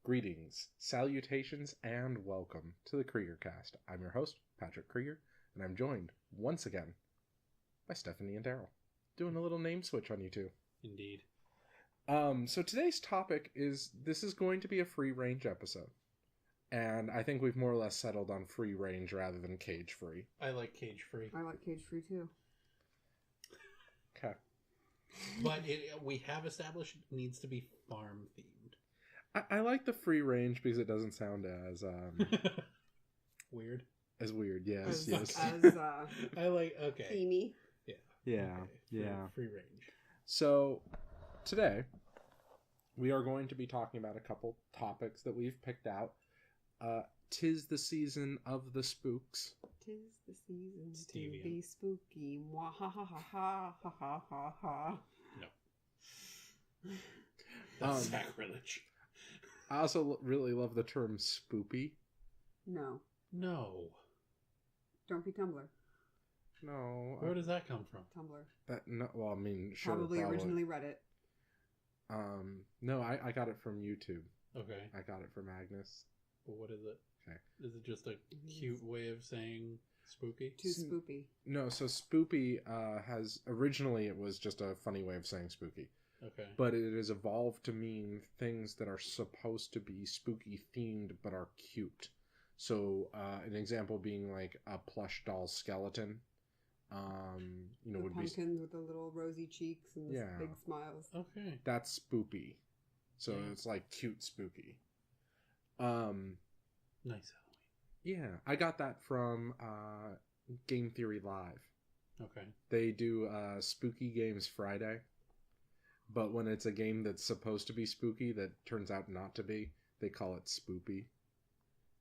Greetings, salutations, and welcome to the Kreeger cast. I'm your host, Patrick Kreeger, and I'm joined once again by Stephanie and Darrell. Doing a little name switch on you two. Indeed. So today's topic is, this is going to be a free range episode. And I think we've more or less settled on free range rather than cage free. I like cage free. I like cage free too. Okay. But we have established it needs to be farm themed. I like the free range because it doesn't sound as Weird. as weird. Yes, As I like, okay. Teamy. Yeah, Okay. yeah. Free range. So today we are going to be talking about a couple topics that we've picked out. 'Tis the season of the spooks. 'Tis the season It's to deviant. be spooky. Mwah, ha ha ha ha ha ha ha ha. No. That's Um, sacrilege. I also really love the term spoopy. No, No. don't be Tumblr. No, Where does that come from? Tumblr. that no. Well, I mean, sure, Probably originally Reddit. No, I got it from YouTube. Okay. I got it from Agnes. But what is it? Okay. Is it just a cute way of saying spooky? Too spoopy. No, so spoopy has originally it was just a funny way of saying spooky. Okay. But it has evolved to mean things that are supposed to be spooky themed but are cute. So an example being like a plush doll skeleton. The Would be pumpkins with the little rosy cheeks and the Yeah. big smiles. Okay. that's spoopy. So Yeah. it's like cute spooky. Nice Yeah, I got that from Game Theory Live. Halloween. Okay. They do Spooky Games Friday. But when it's a game that's supposed to be spooky that turns out not to be, they call it spoopy.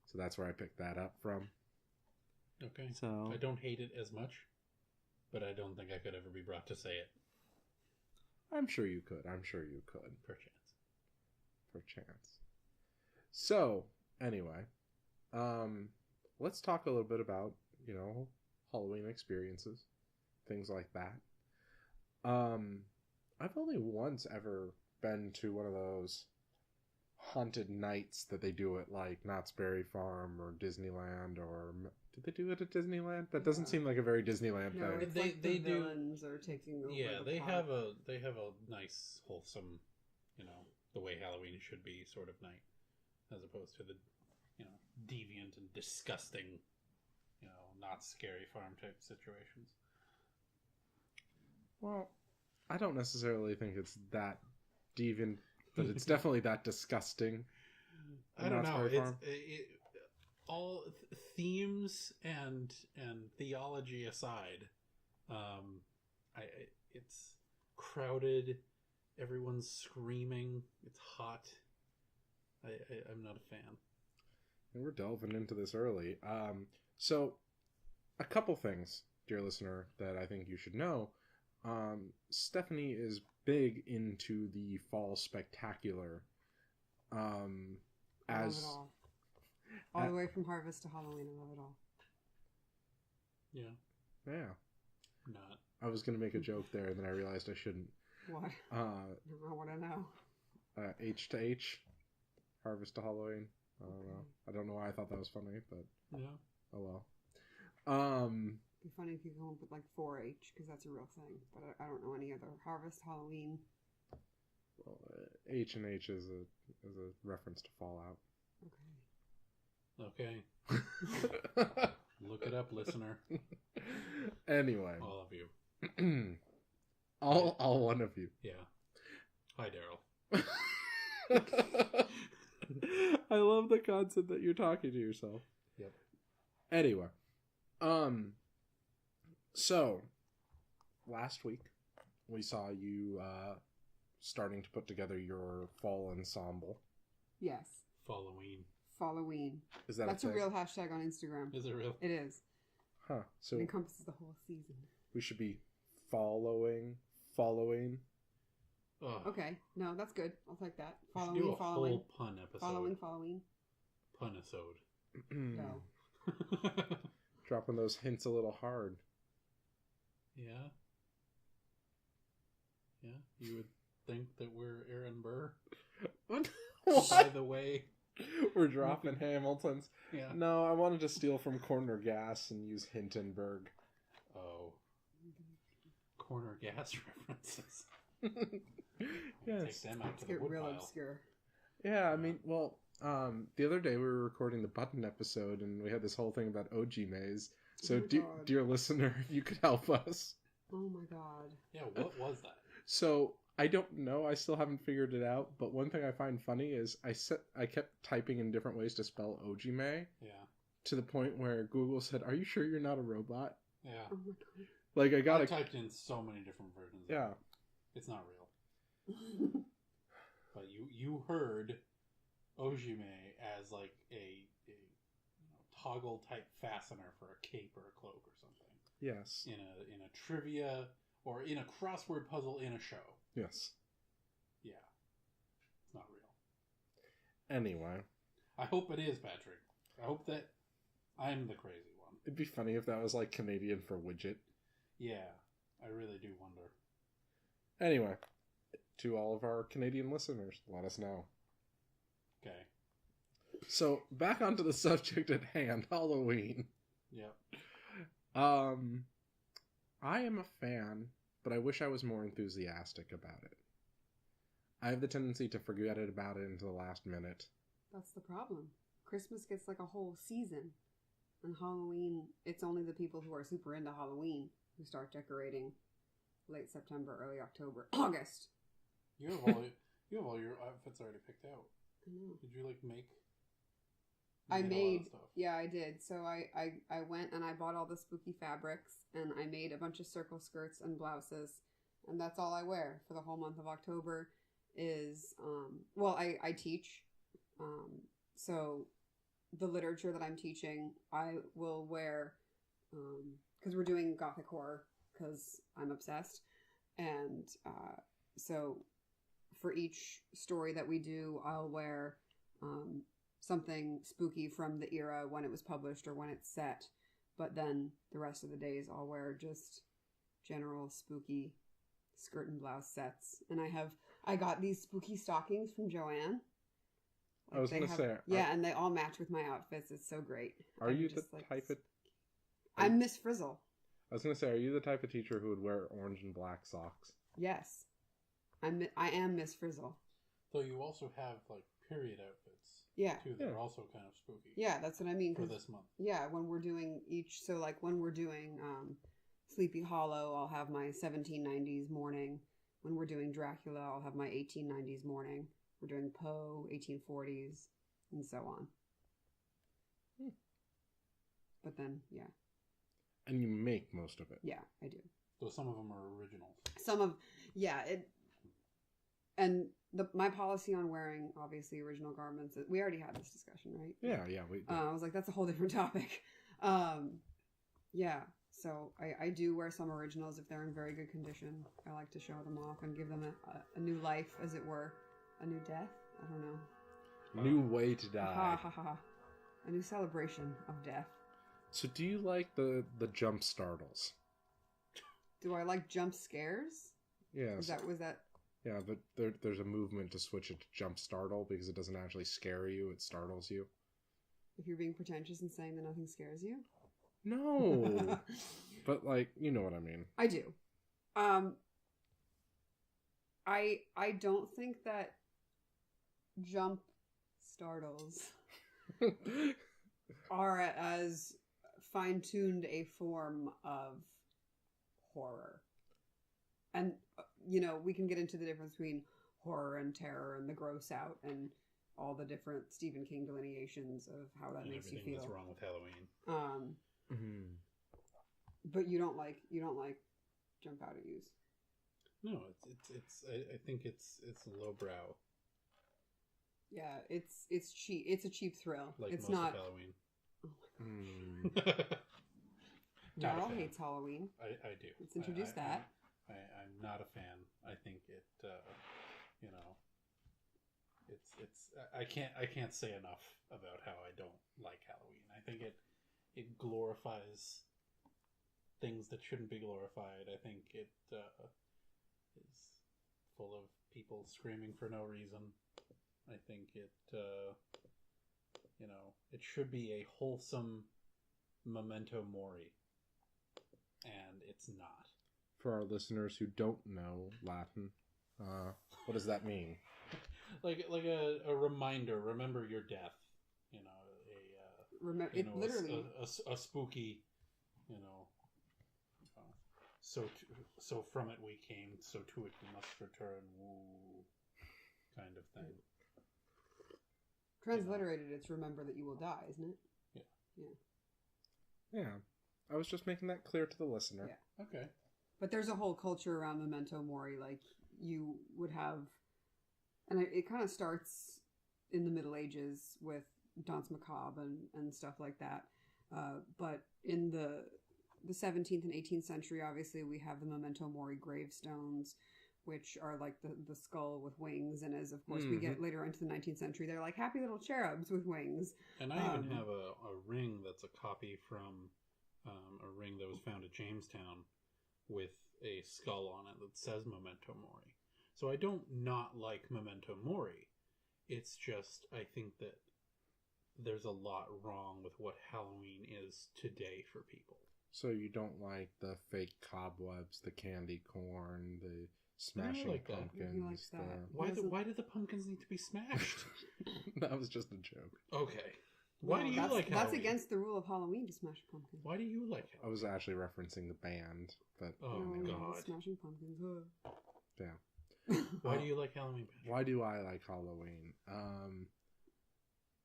So that's where I picked that up from. Okay. So I don't hate it as much, but I don't think I could ever be brought to say it. I'm sure you could. Perchance. Perchance. So, anyway, let's talk a little bit about, Halloween experiences. Things like that. I've only once ever been to one of those haunted nights that they do at like Knott's Berry Farm or Disneyland, or did they do it at Disneyland? That doesn't seem like a very Disneyland No, thing. it's They- like they the do- villains are taking over. Yeah, the they park. have a nice, wholesome, the way Halloween should be sort of night, as opposed to the, deviant and disgusting, not scary farm type situations. Well, I don't necessarily think it's that deviant, but it's definitely that disgusting. I don't Knott's know. Berry Farm. All themes and theology aside, it's crowded. Everyone's screaming. It's hot. I'm not a fan. And we're delving into this early. So, a couple things, dear listener, that I think you should know. Stephanie is big into the fall spectacular. I love it all the way from Harvest to Halloween. I love it all. Yeah, Yeah, not. I was gonna make a joke there, and then I realized I shouldn't. What? I want to know. H to H, Harvest to Halloween. I don't know. I don't know why I thought that was funny, but Yeah. oh well. It'd be funny if you come up with like 4-H, because that's a real thing. But I don't know any other. Harvest, Halloween. Well, H and H is a reference to Fallout. Okay. Okay. Look it up, listener. Anyway, All of you. all one of you. Yeah. Hi, Darrell. I love the concept that you're talking to yourself. Yep. Anyway, so last week we saw you starting to put together your fall ensemble. Yes. Halloween. Is that That's a a thing? real hashtag on Instagram. Is it real? It is. Huh. So It encompasses the whole season. we should be following. Oh, Okay. No, that's good. I'll take that. we should do Following. a whole pun episode. Following. Punisode. No. Dropping those hints a little hard. Yeah. Yeah. You would think that we're Aaron Burr. What? By the way. We're dropping Hamiltons. Yeah. No, I wanted to steal from Corner Gas and use Hindenburg. Oh. Corner gas references. Yes. Take them out Let's to the get real woodpile. obscure. Yeah, I mean, well, the other day we were recording the Button episode, and we had this whole thing about OG Maze. So, Oh my God. dear listener, if you could help us. Oh my god. Yeah, what was that? So, I don't know. I still haven't figured it out. But one thing I find funny is I kept typing in different ways to spell Ojime Yeah. to the point where Google said, "Are you sure you're not a robot?" Yeah. Oh my god. Like, I typed in so many different versions. Yeah. It's not real. But you heard Ojime as like a toggle type fastener for a cape or a cloak or something. Yes. In a trivia or in a crossword puzzle in a show. Yes. Yeah. It's not real. Anyway. I hope it is, Patrick. I hope that I'm the crazy one. It'd be funny if that was like Canadian for widget. Yeah. I really do wonder. Anyway. To all of our Canadian listeners, let us know. Okay. So, back onto the subject at hand, Halloween. Yep. I am a fan, but I wish I was more enthusiastic about it. I have the tendency to forget about it until the last minute. That's the problem. Christmas gets like a whole season. And Halloween, it's only the people who are super into Halloween who start decorating late September, early October, August. You have all your outfits already picked out. I know. Did you make? I made a lot made, of stuff. yeah, I did. So I went and I bought all the spooky fabrics and I made a bunch of circle skirts and blouses. And that's all I wear for the whole month of October is, I teach. So the literature that I'm teaching, I will wear, because we're doing gothic horror because I'm obsessed. And so for each story that we do, I'll wear something spooky from the era when it was published or when it's set. But then the rest of the days I'll wear just general spooky skirt and blouse sets. And I got these spooky stockings from Joanne. I was going to say... Yeah, and they all match with my outfits. It's so great. Are you the type of... I'm Miss Frizzle. I was going to say, are you the type of teacher who would wear orange and black socks? Yes. I am Miss Frizzle. Though you also have period outfits. Yeah. Too that are also kind of spooky. Yeah, that's what I mean. For this month. Yeah, when we're doing when we're doing Sleepy Hollow, I'll have my 1790s morning. When we're doing Dracula, I'll have my 1890s morning. We're doing Poe, 1840s, and so on. But then, yeah. And you make most of it. Yeah, I do. Though some of them are originals. And my policy on wearing, obviously, original garments, we already had this discussion, right? Yeah, we did. I was like, that's a whole different topic. Yeah, so I do wear some originals if they're in very good condition. I like to show them off and give them a new life, as it were. A new death? I don't know. New way to die. Ha ha ha ha. A new celebration of death. So do you like the jump startles? Do I like jump scares? Yeah. Was that... Yeah, but there's a movement to switch it to jump startle because it doesn't actually scare you, it startles you. If you're being pretentious and saying that nothing scares you? No. But you know what I mean. I do. I don't think that jump startles are as fine-tuned a form of horror. And, we can get into the difference between horror and terror and the gross out and all the different Stephen King delineations of how that makes you feel. That's wrong with Halloween. But you don't like jump out at yous. No, I think it's lowbrow. Yeah, it's cheap. It's a cheap thrill. Like it's most not of Halloween. Oh my god. Darrell hates Halloween. I do. Let's introduce that. I'm not a fan. I think it, I can't say enough about how I don't like Halloween. I think it glorifies things that shouldn't be glorified. I think it is full of people screaming for no reason. I think it, it should be a wholesome memento mori. And it's not. For our listeners who don't know Latin, what does that mean? Like a reminder. Remember your death. Literally a spooky. So from it we came. So to it we must return. Woo, kind of thing. Transliterated, it's remember that you will die, isn't it? Yeah. I was just making that clear to the listener. Yeah. Okay. But there's a whole culture around memento mori. Like, you would have... And it kind of starts in the Middle Ages with Danse Macabre and stuff like that. But in the 17th and 18th century, obviously, we have the memento mori gravestones, which are like the skull with wings. And as, of course, we get later into the 19th century, they're like happy little cherubs with wings. And I even have a ring that's a copy from a ring that was found at Jamestown with a skull on it that says memento mori. So I don't not like memento mori. It's just, I think that there's a lot wrong with what Halloween is today for people. So you don't like the fake cobwebs, the candy corn, the smashing like that. pumpkins. Why do the pumpkins need to be smashed? That was just a joke. Okay. Why do you like Halloween? That's against the rule of Halloween to smash a pumpkin. Why do you like Halloween? I was actually referencing the band, but... Oh, God. Smashing pumpkins. Yeah. Why do you like Halloween, Patrick? Why do I like Halloween?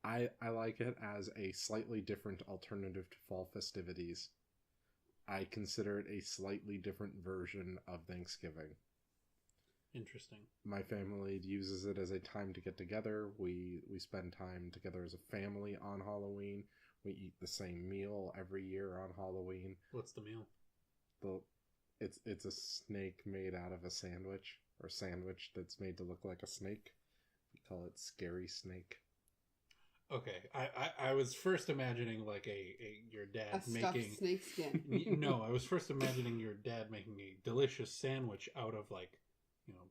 I like it as a slightly different alternative to fall festivities. I consider it a slightly different version of Thanksgiving. Interesting. My family uses it as a time to get together. We spend time together as a family on Halloween. We eat the same meal every year on Halloween. What's the meal? It's a snake made out of a sandwich, or sandwich that's made to look like a snake. We call it Scary Snake. Okay, I was first imagining like your dad making snake skin. No, I was first imagining your dad making a delicious sandwich out of like,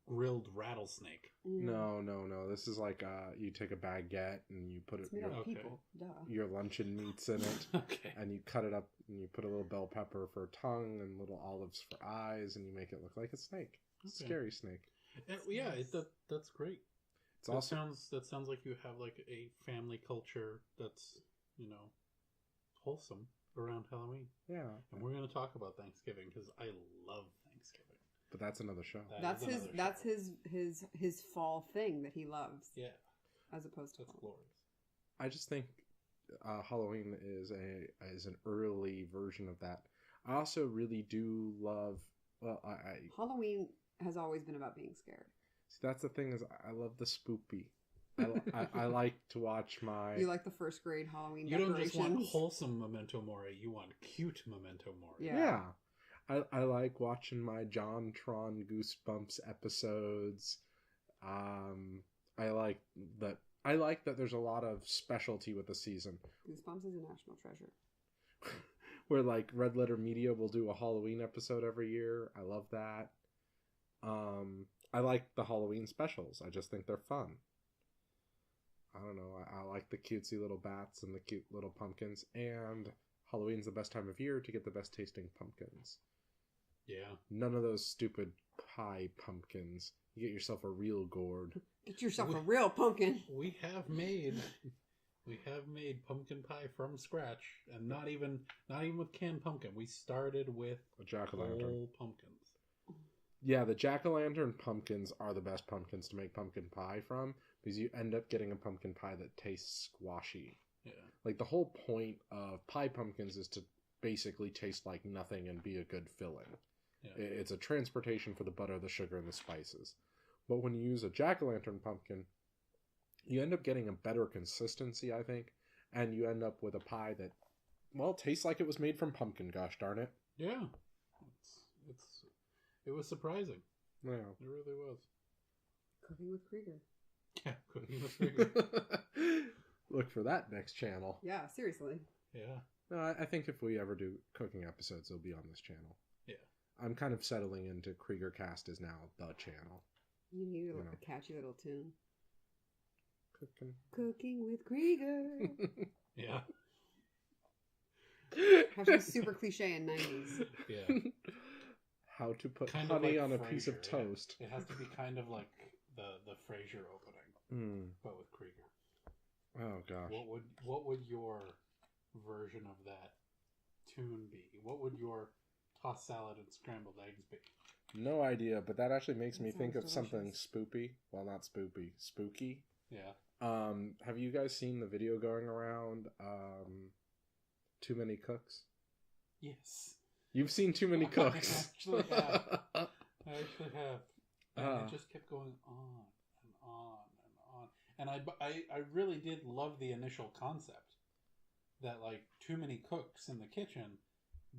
grilled rattlesnake. No. This is like you take a baguette and you put your luncheon meats in it. Okay. And you cut it up and you put a little bell pepper for a tongue and little olives for eyes and you make it look like a snake. Okay. Scary snake. Yeah, that's great. That sounds like you have like a family culture that's, wholesome around Halloween. Yeah. And we're going to talk about Thanksgiving because I love Thanksgiving. But that's another show. That's his fall thing that he loves. Yeah. As opposed to that's glorious. I just think Halloween is an early version of that. I also really do love Halloween has always been about being scared. See, that's the thing is I love the spoopy. I like to watch my... You like the first grade Halloween You decorations. don't just want wholesome memento mori. You want cute memento mori. Yeah. I like watching my JonTron Goosebumps episodes. I like that there's a lot of specialty with the season. Goosebumps is a national treasure. Where like Red Letter Media will do a Halloween episode every year. I love that. I like the Halloween specials. I just think they're fun. I don't know. I like the cutesy little bats and the cute little pumpkins. And Halloween's the best time of year to get the best tasting pumpkins. Yeah. None of those stupid pie pumpkins. You get yourself a real gourd. Get yourself a real pumpkin. We have made pumpkin pie from scratch, and not even with canned pumpkin. We started with a jack-o'-lantern. Whole pumpkins. Yeah, the jack-o'-lantern pumpkins are the best pumpkins to make pumpkin pie from, because you end up getting a pumpkin pie that tastes squashy. Yeah. Like, the whole point of pie pumpkins is to basically taste like nothing and be a good filling. Yeah. It's a transportation for the butter, the sugar, and the spices. But when you use a jack-o'-lantern pumpkin, you end up getting a better consistency, I think, and you end up with a pie that, well, tastes like it was made from pumpkin, gosh darn it. Yeah. It was surprising. Yeah. It really was. Cooking with Kreeger. Yeah, cooking with Kreeger. Look for that next channel. Yeah, seriously. Yeah. No, I think if we ever do cooking episodes, it'll be on this channel. Yeah. I'm kind of settling into Kreeger Cast is now the channel. You need a catchy little tune. Cooking with Kreeger. Yeah. Which was super cliche in 90s. Yeah. How to put Kind honey of like on a piece of Frasier, toast. Yeah. It has to be kind of like the Frasier opening, but with Kreeger. Oh gosh. What would your version of that tune be? What would your tossed salad and scrambled eggs be? No idea, but that actually makes me think of delicious. something spoopy. Well, not spoopy, spooky. Yeah. Have you guys seen the video going around? Too Many Cooks. Yes. You've seen Too Many Cooks. I actually have. And it just kept going on and on and on. And I really did love the initial concept that, like, too many cooks in the kitchen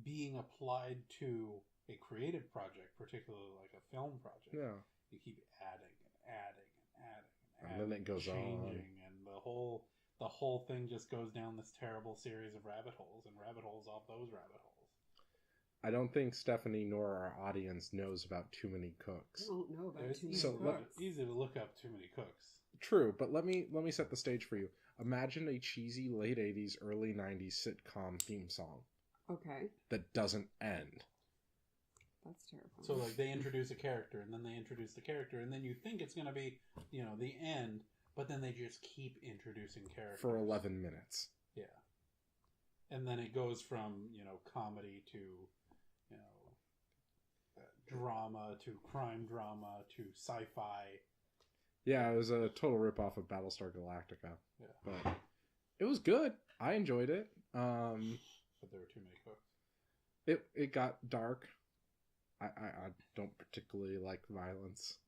being applied to a creative project, particularly like a film project. Yeah. You keep adding and adding and adding and And then it goes changing, and the whole thing just goes down this terrible series of rabbit holes and rabbit holes off those rabbit holes. I don't think Stephanie nor our audience knows about Too Many Cooks. I don't know about It's Too Many So Cooks. easy to look up Too Many Cooks. True, but let me set the stage for you. Imagine a cheesy late 80s, early 90s sitcom theme song Okay, that doesn't end. that's terrifying. So, like, they introduce a character, and then they introduce the character, and then you think it's going to be, the end, but then they just keep introducing characters. For 11 minutes. Yeah. And then it goes from, comedy to, drama to crime drama to sci-fi. Yeah, it was a total ripoff of Battlestar Galactica. Yeah. But it was good. I enjoyed it. But there were too many cooks. It got dark. I don't particularly like violence.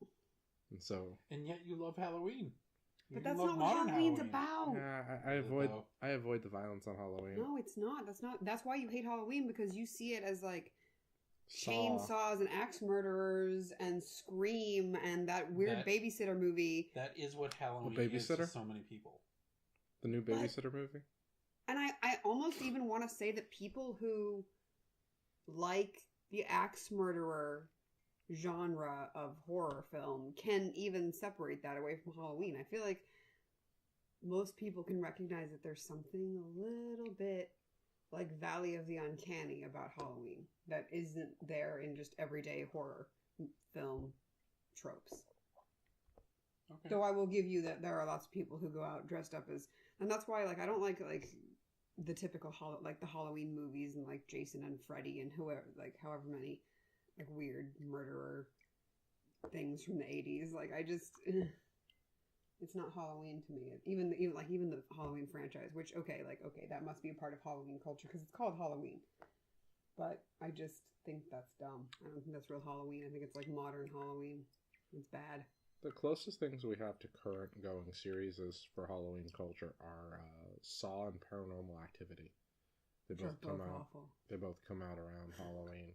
And so... And yet you love Halloween. But that's not what Halloween's about. Yeah, I avoid the violence on Halloween. No, it's not. That's why you hate Halloween, because you see it as like Saw. chainsaws and axe murderers and Scream and that weird babysitter movie. That is what Halloween is Babysitter? to so many people. The new Babysitter movie? And I almost even want to say that people who like the axe murderer genre of horror film can even separate that away from Halloween. I feel like most people can recognize that there's something a little bit like Valley of the Uncanny about Halloween that isn't there in just everyday horror film tropes. Okay. Though I will give you that there are lots of people who go out dressed up as, and that's why I don't like the typical the Halloween movies and like Jason and Freddy and however many like weird murderer things from the 80s. Like it's not Halloween to me. Even the Halloween franchise, which okay, that must be a part of Halloween culture because it's called Halloween. But I just think that's dumb. I don't think that's real Halloween. I think it's like modern Halloween. It's bad. The closest things we have to current going series for Halloween culture are Saw and Paranormal Activity. They both come out. Awful. They both come out around Halloween.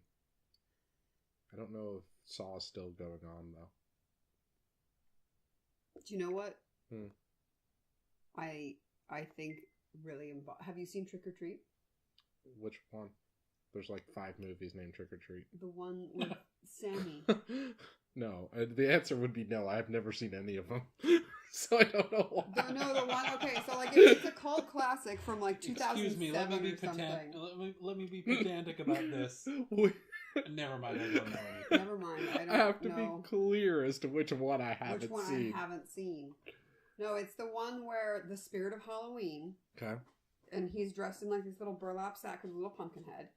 I don't know if Saw is still going on though. Do you know what? Hmm. I think really have you seen Trick or Treat? Which one? There's like 5 movies named Trick or Treat. The one with Sammy. No, the answer would be no. I've never seen any of them, so I don't know why. No, the one. Okay, so like it's a cult classic from like 2007 Excuse me, let me be or something. let me be pedantic about this. Never mind, I don't know anything. Never mind, I don't I have to know be clear as to which one I haven't which one seen. I haven't seen. No, it's the one where the spirit of Halloween, Okay. and he's dressed in like this little burlap sack with a little pumpkin head,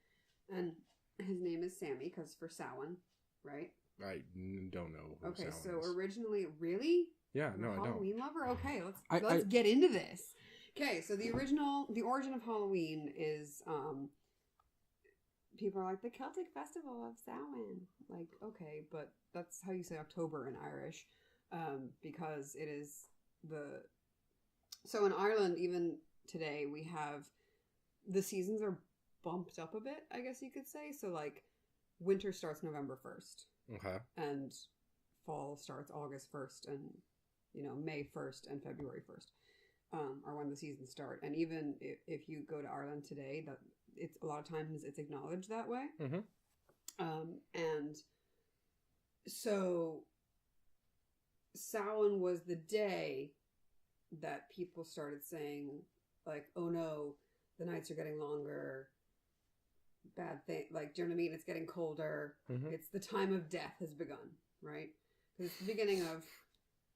and his name is Sammy because for Samhain, right? I don't know. Who Okay, Samhain so is. originally, really? Yeah, no, I don't. Halloween lover? Okay, I- let's get into this. Okay, so the origin of Halloween is, people are like, the Celtic festival of Samhain. Like, okay, but that's how you say October in Irish, because it is so in Ireland, even today, we have, the seasons are bumped up a bit, I guess you could say. So, like, winter starts November 1st. Okay. And fall starts August 1st, and May 1st and February 1st are when the seasons start. And even if you go to Ireland today, that it's a lot of times it's acknowledged that way. Mm-hmm. And so Samhain was the day that people started saying, like, oh no, the nights are getting longer, bad thing, like, do you know what I mean? It's getting colder. Mhm. It's the time of death has begun, right? Because it's the beginning of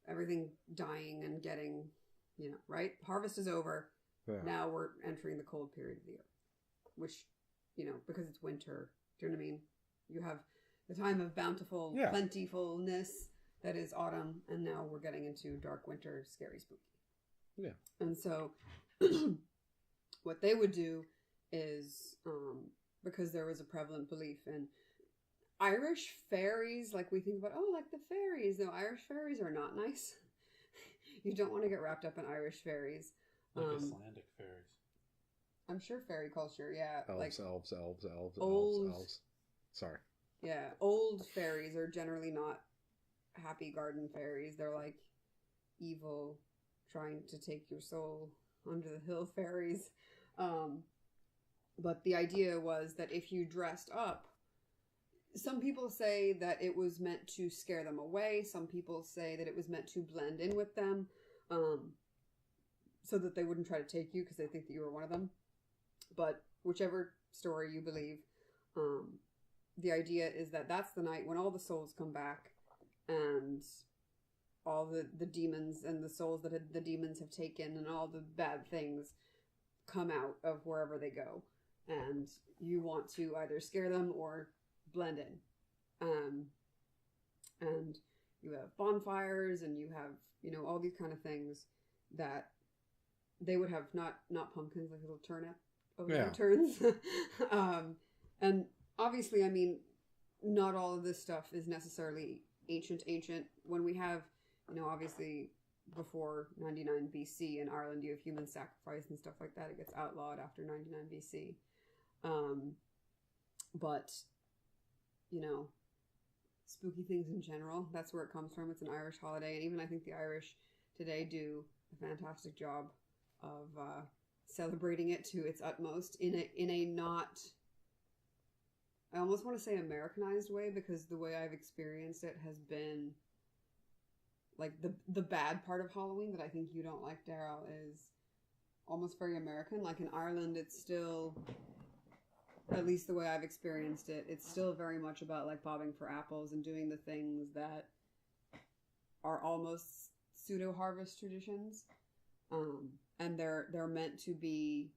everything dying and getting, right? Harvest is over. Yeah. Now we're entering the cold period of the year, which, because it's winter, do you know what I mean? You have the time of bountiful plentifulness that is autumn, and now we're getting into dark winter, scary, spooky. Yeah. And so what they would do is, because there was a prevalent belief in Irish fairies, like we think about, like the fairies. No, Irish fairies are not nice. You don't want to get wrapped up in Irish fairies. Like Icelandic fairies. I'm sure fairy culture, yeah. Elves. Old. Sorry. Yeah, old fairies are generally not happy garden fairies. They're like evil, trying to take your soul under the hill fairies. But the idea was that if you dressed up, some people say that it was meant to scare them away. Some people say that it was meant to blend in with them, so that they wouldn't try to take you because they think that you were one of them. But whichever story you believe, the idea is that that's the night when all the souls come back and all the demons and the souls that the demons have taken and all the bad things come out of wherever they go. And you want to either scare them or blend in. And you have bonfires and you have, all these kind of things that they would have not pumpkins, like little turnip turns. And obviously, I mean, not all of this stuff is necessarily ancient. When we have, obviously before 99 BC in Ireland, you have human sacrifice and stuff like that. It gets outlawed after 99 BC. But, spooky things in general, that's where it comes from. It's an Irish holiday. And even I think the Irish today do a fantastic job of celebrating it to its utmost in a not, I almost want to say Americanized way, because the way I've experienced it has been like the bad part of Halloween that I think you don't like, Darrell, is almost very American. Like in Ireland, it's still, at least the way I've experienced it, it's still very much about like bobbing for apples and doing the things that are almost pseudo harvest traditions. And they're meant to be,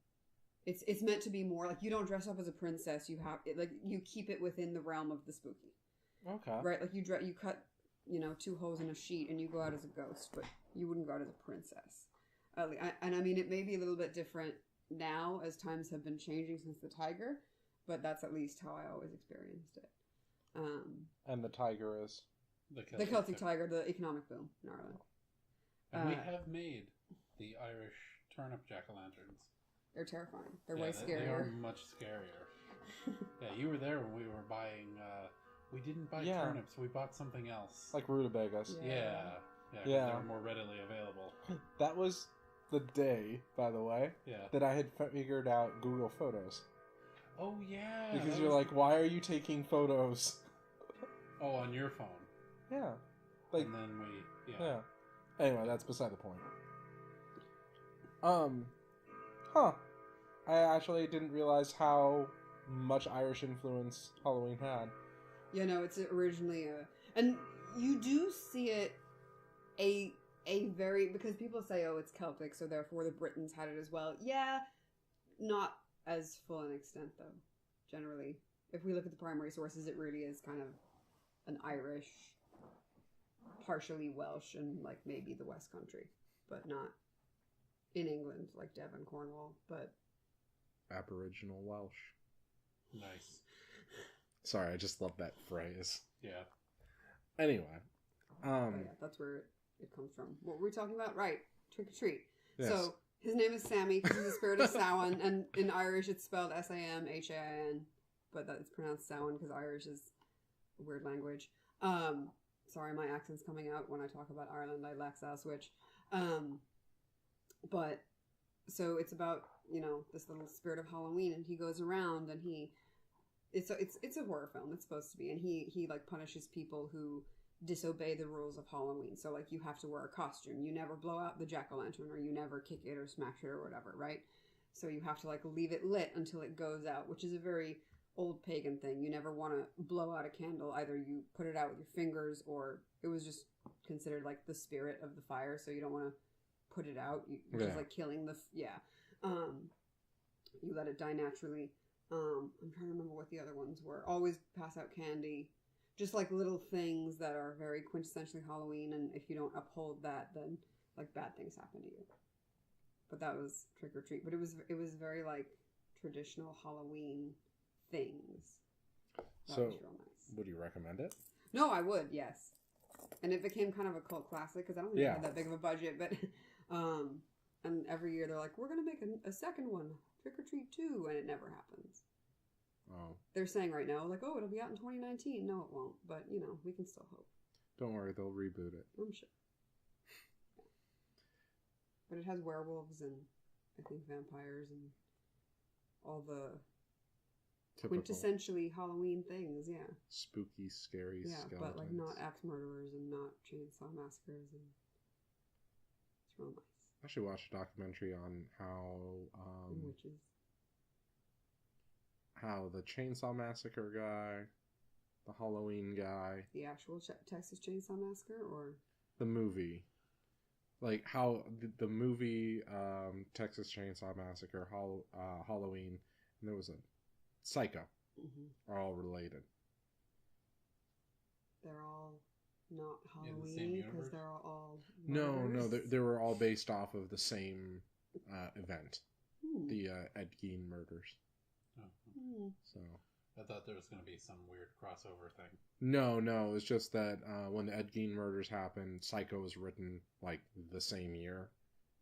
it's meant to be more like, you don't dress up as a princess. You have it, like, you keep it within the realm of the spooky. Okay. Right? Like you cut, 2 holes in a sheet and you go out as a ghost, but you wouldn't go out as a princess. And I mean, it may be a little bit different now as times have been changing since the tiger, but that's at least how I always experienced it. And the tiger is? The Celtic tiger, the economic boom in Ireland. And we have made the Irish turnip jack-o'-lanterns. They're terrifying. They're way scarier. They are much scarier. Yeah, you were there when we were buying, we didn't buy turnips, we bought something else. Like rutabagas. Yeah. They were more readily available. That was the day, by the way, that I had figured out Google Photos. Oh, yeah. Because you're like, why are you taking photos? Oh, on your phone. Yeah. Like, and then yeah. Anyway, that's beside the point. I actually didn't realize how much Irish influence Halloween had. Yeah, no, it's originally and you do see it a very, because people say, oh, it's Celtic, so therefore the Britons had it as well. Yeah, not as full an extent, though, generally. If we look at the primary sources, it really is kind of an Irish, partially Welsh, and, like, maybe the West Country, but not in England, like Devon, Cornwall, but... Aboriginal Welsh. Nice. Sorry, I just love that phrase. Yeah. Anyway. Yeah, that's where it comes from. What were we talking about? Right. Trick or treat. Yes. So, his name is Sammy because he's the spirit of Samhain, and in Irish it's spelled Samhain, but it's pronounced Samhain because Irish is a weird language. Sorry, my accent's coming out when I talk about Ireland. I lax out switch. But, so it's about, this little spirit of Halloween, and he goes around and it's a horror film, it's supposed to be, and he like punishes people who disobey the rules of Halloween. So, like, you have to wear a costume. You never blow out the jack-o'-lantern, or you never kick it or smash it or whatever, right? So you have to, like, leave it lit until it goes out, which is a very old pagan thing. You never want to blow out a candle. Either you put it out with your fingers, or it was just considered, like, the spirit of the fire, so you don't want to put it out, which is, like, killing the... you let it die naturally. I'm trying to remember what the other ones were. Always pass out candy. Just, like, little things that are very quintessentially Halloween, and if you don't uphold that, then, like, bad things happen to you. But that was trick or treat. But it was very, like, traditional Halloween things. That was real nice. Would you recommend it? No, I would, yes. And it became kind of a cult classic, because I don't think it had that big of a budget, but, and every year they're like, we're going to make a second one, Trick or Treat 2, and it never happens. Oh. They're saying right now, like, oh, it'll be out in 2019. No, it won't, but, you know, we can still hope. Don't worry, they'll reboot it. I'm sure. But it has werewolves and, I think, vampires and all the Typical quintessentially Halloween things, yeah. Spooky, scary skeletons. But, like, not axe murderers and not chainsaw massacres, and it's real nice. I should watch a documentary on how Witches. How the Chainsaw Massacre guy, the Halloween guy, The actual Texas Chainsaw Massacre, or the movie, like how the movie Texas Chainsaw Massacre, Halloween, and there was a Psycho, are all related. They're all not In the same Halloween because universe? they're all No, murders? they were all based off of the same event, Hmm. the Ed Gein murders. Oh. Hmm. So I thought there was going to be some weird crossover thing. no, it's just that when the Ed Gein murders happened, Psycho was written like the same year,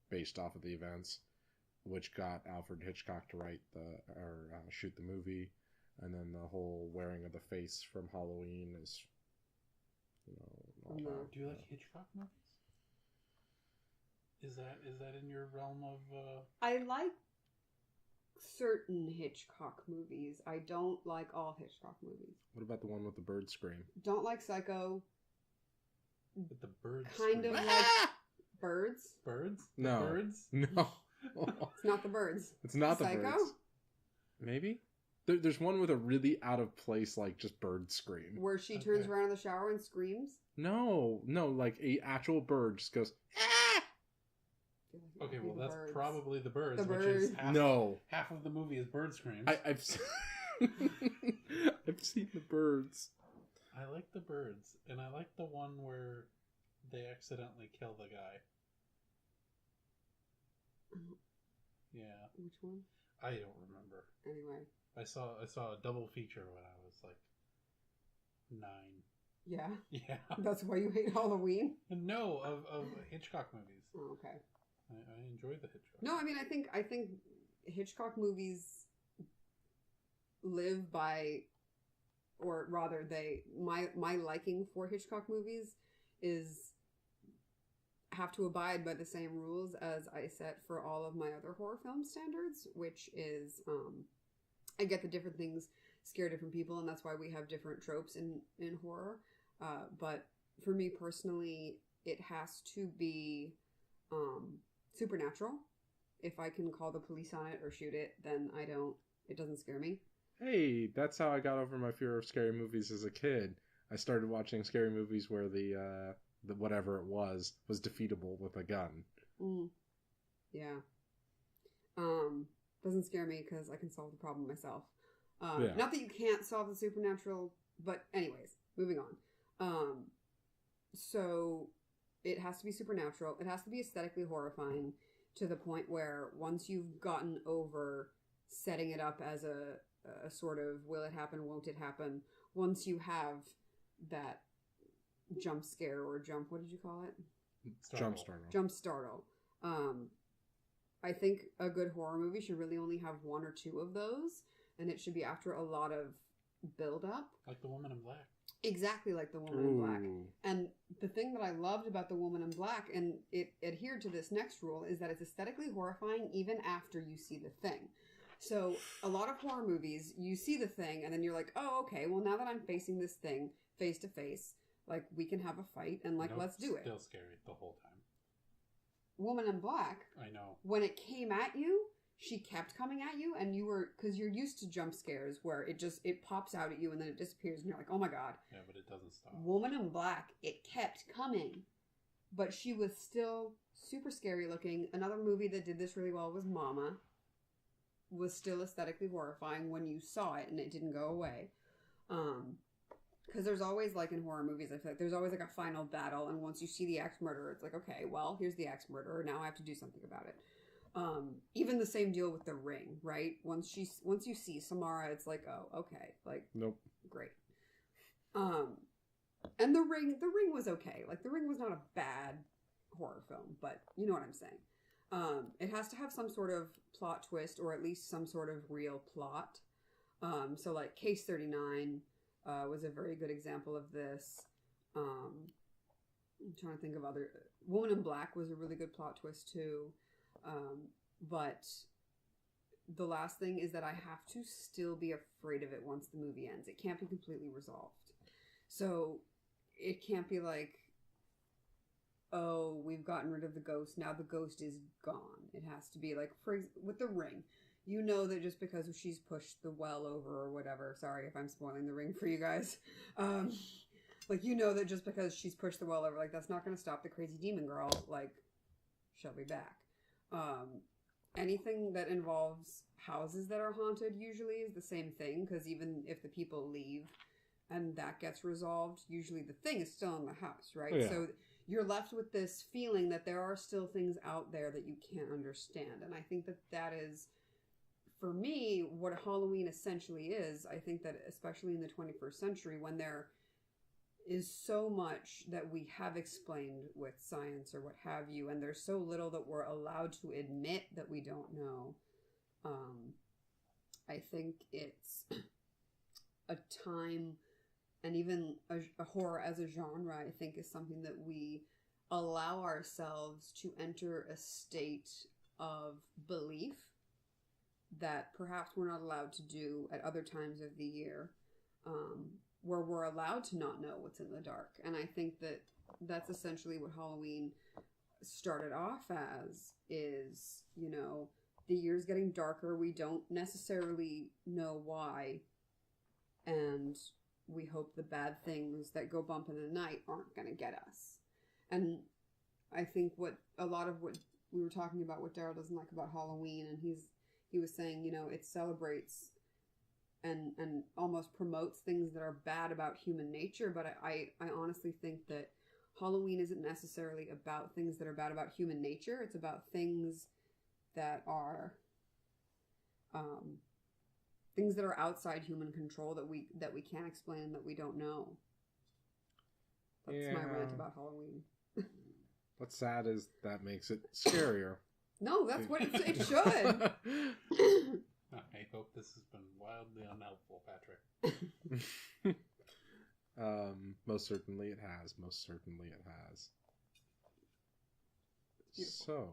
based off of the events, which got Alfred Hitchcock to write shoot the movie, and then the whole wearing of the face from Halloween is, all No. that. Do you like Hitchcock movies? Is that in your realm of? I like certain Hitchcock movies. I don't like all Hitchcock movies. What about the one with the bird scream? Don't like Psycho. With the birds? Kind of scream? like Birds. Birds? The No. Birds? No, It's not the Birds. it's not the Psycho? birds. Maybe there's one with a really out of place, like just bird scream. Where she turns Okay. around in the shower and screams. No, like a actual bird just goes. I feel like it Okay, might be well the that's Birds. probably the Birds, The which is Birds. No, half of the movie is bird screams. I've I've seen the birds. I like the Birds, and I like the one where they accidentally kill the guy. Yeah, Which one? I don't remember. Anyway. I saw a double feature when I was like 9. Yeah. Yeah. That's why you hate Halloween? No, of Hitchcock movies. Oh, okay. I enjoy the Hitchcock. No, I mean, I think Hitchcock movies live by, or rather, my liking for Hitchcock movies is have to abide by the same rules as I set for all of my other horror film standards, which is, I get the different things scare different people, and that's why we have different tropes in horror. But for me personally, it has to be supernatural. If I can call the police on it or shoot it, then it doesn't scare me. Hey, that's how I got over my fear of scary movies as a kid. I started watching scary movies where the whatever it was defeatable with a gun. Yeah. Doesn't scare me because I can solve the problem myself. Yeah. Not that you can't solve the supernatural, but anyways, moving on. So it has to be supernatural. It has to be aesthetically horrifying to the point where once you've gotten over setting it up as a sort of will it happen, won't it happen, once you have that jump scare or what did you call it? Jump startle. Jump startle. I think a good horror movie should really only have one or two of those, and it should be after a lot of build up. Like The Woman in Black. Exactly like The Woman in Black. Ooh. And the thing that I loved about The Woman in Black, and it adhered to this next rule, is that it's aesthetically horrifying even after you see the thing. So a lot of horror movies, you see the thing, and then you're like, oh, okay, well now that I'm facing this thing face to face, Like, we can have a fight and, like, Nope, let's do it. Still scary the whole time. Woman in Black, I know. when it came at you, she kept coming at you, and you were, because you're used to jump scares where it pops out at you and then it disappears and you're like, oh my god. Yeah, but it doesn't stop. Woman in Black, it kept coming, but she was still super scary looking. Another movie that did this really well was Mama. Was still aesthetically horrifying when you saw it and it didn't go away. Because there's always, like, in horror movies, I feel like there's always, like, a final battle, and once you see the axe murderer, it's like, okay, well, here's the axe murderer, now I have to do something about it. Even the same deal with The Ring, right? Once you see Samara, it's like, oh, okay, like, Nope. great. And The Ring was okay. Like, The Ring was not a bad horror film, but you know what I'm saying. It has to have some sort of plot twist, or at least some sort of real plot. So, like, Case 39 was a very good example of this. I'm trying to think of other... Woman in Black was a really good plot twist, too. But the last thing is that I have to still be afraid of it once the movie ends. It can't be completely resolved. So, it can't be like, oh, we've gotten rid of the ghost, now the ghost is gone. It has to be like, with The Ring, you know that just because she's pushed the well over or whatever, sorry if I'm spoiling The Ring for you guys, like, you know that just because she's pushed the well over, like, that's not going to stop the crazy demon girl, like, she'll be back. Anything that involves houses that are haunted usually is the same thing, because even if the people leave and that gets resolved, usually the thing is still in the house, right? Yeah. So you're left with this feeling that there are still things out there that you can't understand. And I think that that is, for me, what Halloween essentially is. I think that especially in the 21st century, when there is so much that we have explained with science or what have you, and there's so little that we're allowed to admit that we don't know, I think it's a time, and even a horror as a genre, I think, is something that we allow ourselves to enter a state of belief that perhaps we're not allowed to do at other times of the year, where we're allowed to not know what's in the dark. And I think that that's essentially what Halloween started off as, is, you know, the year's getting darker, we don't necessarily know why, and we hope the bad things that go bump in the night aren't going to get us. And I think a lot of what we were talking about, what Darrell doesn't like about Halloween, and he was saying, you know, it celebrates and almost promotes things that are bad about human nature, but I honestly think that Halloween isn't necessarily about things that are bad about human nature. It's about things that are outside human control that we can't explain, that we don't know. That's my rant about Halloween. What's sad is that makes it scarier. No, that's what it should. I hope this has been wildly unhelpful, Patrick. Most certainly it has. Most certainly it has. Beautiful. So,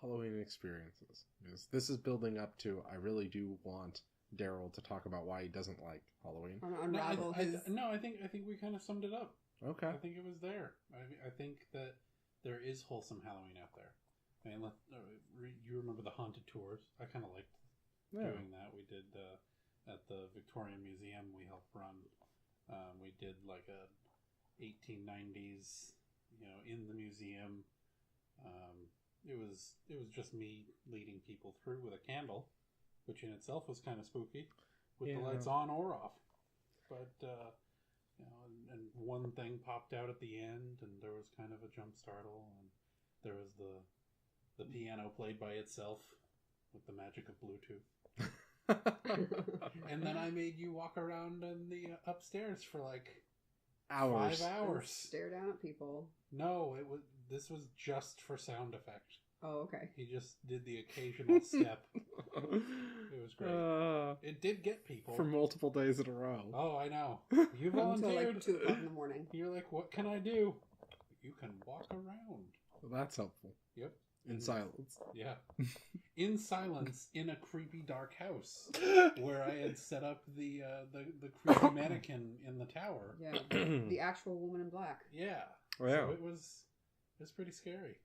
Halloween experiences. Because this is building up to, I really do want Darrell to talk about why he doesn't like Halloween. Unravel his... I think we kind of summed it up. Okay. I think it was there. I think that there is wholesome Halloween out there. I mean, you remember the haunted tours? I kind of liked doing that. We did at the Victorian Museum. We helped run. We did like a 1890s, you know, in the museum. It was just me leading people through with a candle, which in itself was kind of spooky, with the lights on or off. But you know, and one thing popped out at the end, and there was kind of a jump startle, and there was the piano played by itself with the magic of Bluetooth. And then I made you walk around in the upstairs for like hours. 5 hours. Stare down at people. No, this was just for sound effect. Oh, okay. He just did the occasional step. It was great. It did get people. For multiple days in a row. Oh, I know. You Until volunteered. like 2 o'clock in the morning. You're like, what can I do? You can walk around. Well, that's helpful. Yep. In silence. Yeah. In silence, in a creepy dark house, where I had set up the creepy mannequin in the tower. Yeah, the actual woman in black. Yeah. Oh, yeah. So it was pretty scary.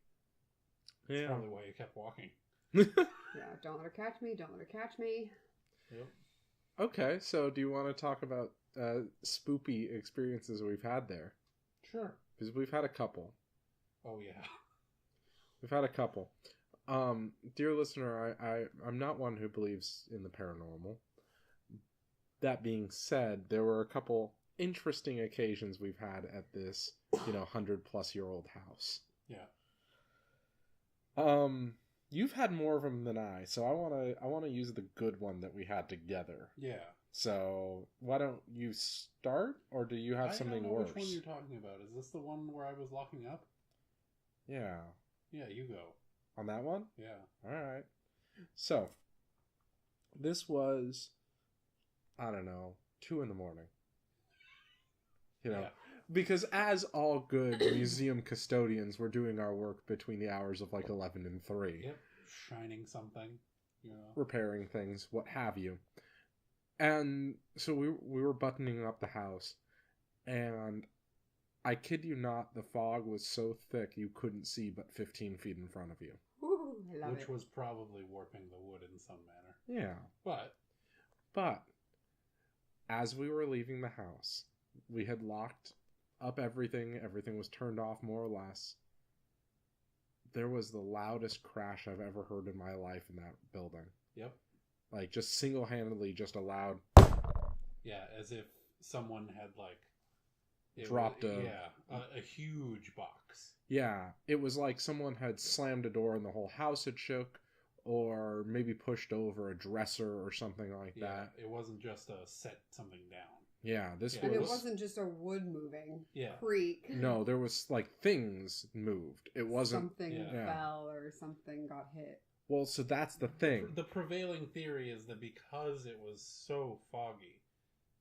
Yeah. That's probably why you kept walking. Yeah, don't let her catch me. Don't let her catch me. Yep. Okay, so do you want to talk about spoopy experiences we've had there? Sure. Because we've had a couple. Oh yeah. We've had a couple. Dear listener, I'm not one who believes in the paranormal. That being said, there were a couple interesting occasions we've had at this, 100-plus-year-old house. Yeah. You've had more of them than I, so I want to use the good one that we had together. Yeah. So why don't you start, or do you have something I don't know worse? which one you're talking about. Is this the one where I was locking up? Yeah. Yeah, you go. On that one? Yeah. All right. So, this was, I don't know, 2 a.m. Yeah. Because as all good museum custodians, we're doing our work between the hours of 11 and 3. Yep. Shining something, Repairing things, what have you. And so we were buttoning up the house, and I kid you not, the fog was so thick you couldn't see but 15 feet in front of you. Ooh, I love Which it. was probably warping the wood in some manner. Yeah. But, as we were leaving the house, we had locked up everything. Everything was turned off more or less. There was the loudest crash I've ever heard in my life in that building. yep. Just single-handedly, just a loud... Yeah, as if someone had, dropped a huge box. Yeah, it was like someone had slammed a door and the whole house had shook, or maybe pushed over a dresser or something like that. It wasn't just a set something down. Yeah, this Yeah. was... And it wasn't just a wood moving Yeah. creak. No, there was, things moved. It wasn't... Something Yeah. fell or something got hit. Well, so that's the thing. The prevailing theory is that because it was so foggy,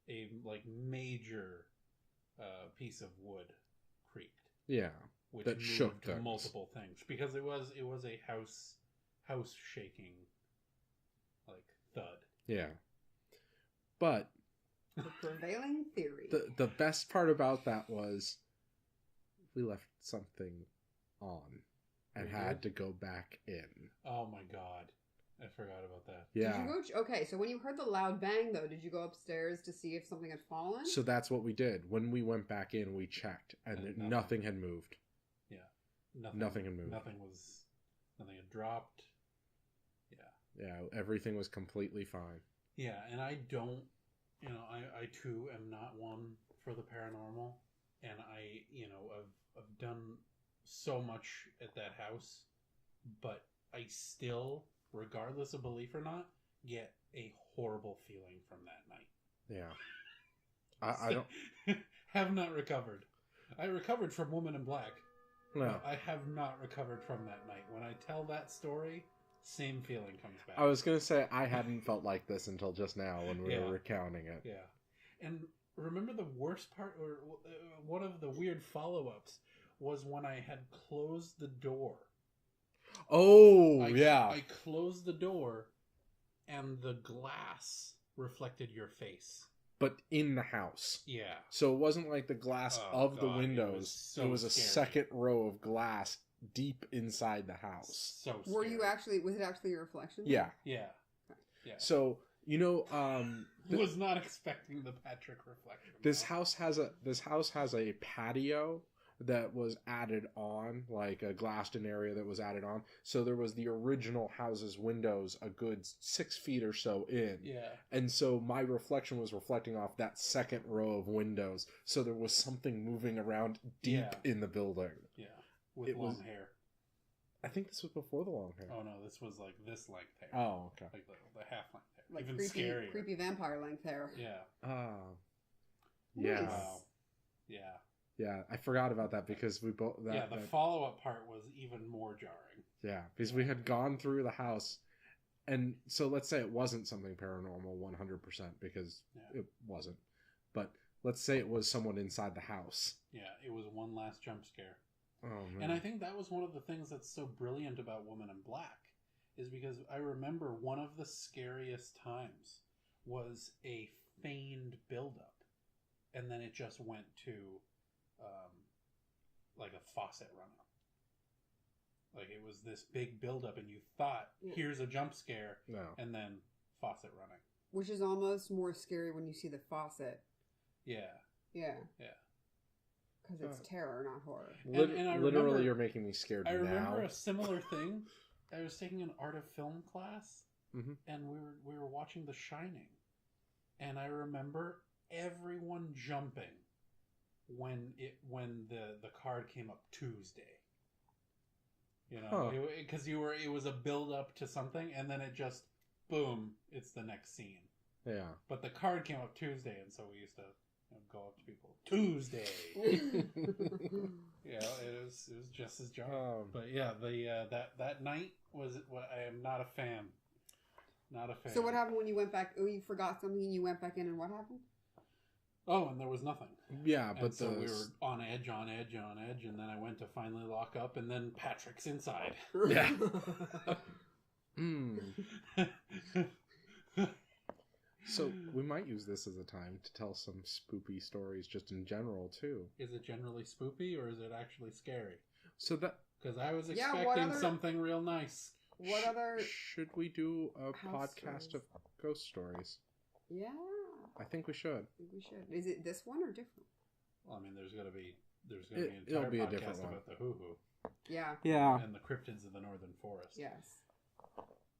a major piece of wood creaked. Yeah, Which that moved shook things. multiple things because it was a house shaking thud. yeah. But The prevailing theory. the best part about that was we left something on and We had did? to go back in. Oh my god, I forgot about that. Yeah. Did you go? Okay, so when you heard the loud bang, though, did you go upstairs to see if something had fallen? So that's what we did. When we went back in, we checked, and And nothing had moved. Yeah, Nothing had moved. Nothing had dropped. Yeah, everything was completely fine. Yeah, and I don't, I too am not one for the paranormal, and I've done so much at that house, but I still, regardless of belief or not, get a horrible feeling from that night. Yeah. I don't... have not recovered. I recovered from Woman in Black. No. But I have not recovered from that night. When I tell that story, same feeling comes back. I was going to say, I hadn't felt like this until just now when we Yeah. were recounting it. Yeah. And remember the worst part, or one of the weird follow-ups, was when I had closed the door. Oh, yeah. I closed the door, and the glass reflected your face. But in the house. Yeah. So it wasn't like the glass Oh, of the God, windows. it was a scary. second row of glass deep inside the house. So Were scary. you actually? Was it actually a reflection? Yeah. Yeah. Yeah. So, Was not expecting the Patrick reflection. this no. house has a patio that was added on, like a glassed-in area that was added on. So there was the original house's windows a good 6 feet or so in. Yeah. And so my reflection was reflecting off that second row of windows. So there was something moving around deep Yeah. in the building. Yeah. With It long was- hair. I think this was before the long hair. Oh no, this was like this length hair. Oh, okay. Like the half length hair. Like Even creepy, scarier. creepy vampire length hair. Yeah. Yeah. Nice. Wow. Yeah. Yeah, I forgot about that because we both... The follow-up part was even more jarring. Yeah, because we had gone through the house, and so let's say it wasn't something paranormal 100%, because Yeah. it wasn't. But let's say it was someone inside the house. Yeah, it was one last jump scare. Oh, man. And I think that was one of the things that's so brilliant about Woman in Black, is because I remember one of the scariest times was a feigned buildup, and then it just went to like a faucet running. Like it was this big buildup, and you thought, here's a jump scare, and then faucet running. Which is almost more scary when you see the faucet. Yeah. Yeah. Yeah. Because it's terror, not horror. And I literally, remember, you're making me scared now. I remember a similar thing. I was taking an art of film class, and we were watching The Shining, and I remember everyone jumping when the card came up Tuesday. You know, because it was a build up to something, and then it just boom, it's the next scene. Yeah. But the card came up Tuesday, and so we used to go up to people Tuesday. Yeah, it was just his job. But yeah, the that night was what I am not a fan. Not a fan. So what happened when you went back? Oh, you forgot something and you went back in, and what happened? Oh, and there was nothing. Yeah, but so we were on edge, and then I went to finally lock up, and then Patrick's inside. Yeah. So we might use this as a time to tell some spoopy stories just in general too. Is it generally spoopy or is it actually scary? So that because I was expecting something real nice. What other should we do a podcast stories? of ghost stories? Yeah. I think we should. Is it this one or different? Well, I mean, there's gonna be an entire podcast a different one about the hoo-hoo. Yeah. Yeah. And the cryptids of the Northern Forest. Yes.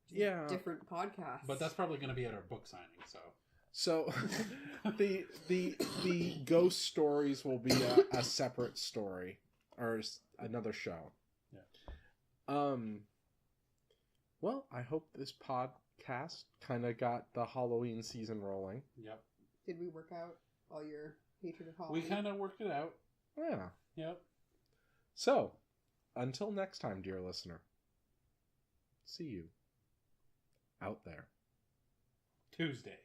Yeah. Different podcasts. But that's probably going to be at our book signing, so. So the ghost stories will be a separate story or another show. Yeah. Well, I hope this podcast kind of got the Halloween season rolling. Yep. Did we work out all your hatred of Halloween? We kind of worked it out. Yeah. Yep. So, until next time, dear listener. See you out there. Tuesday.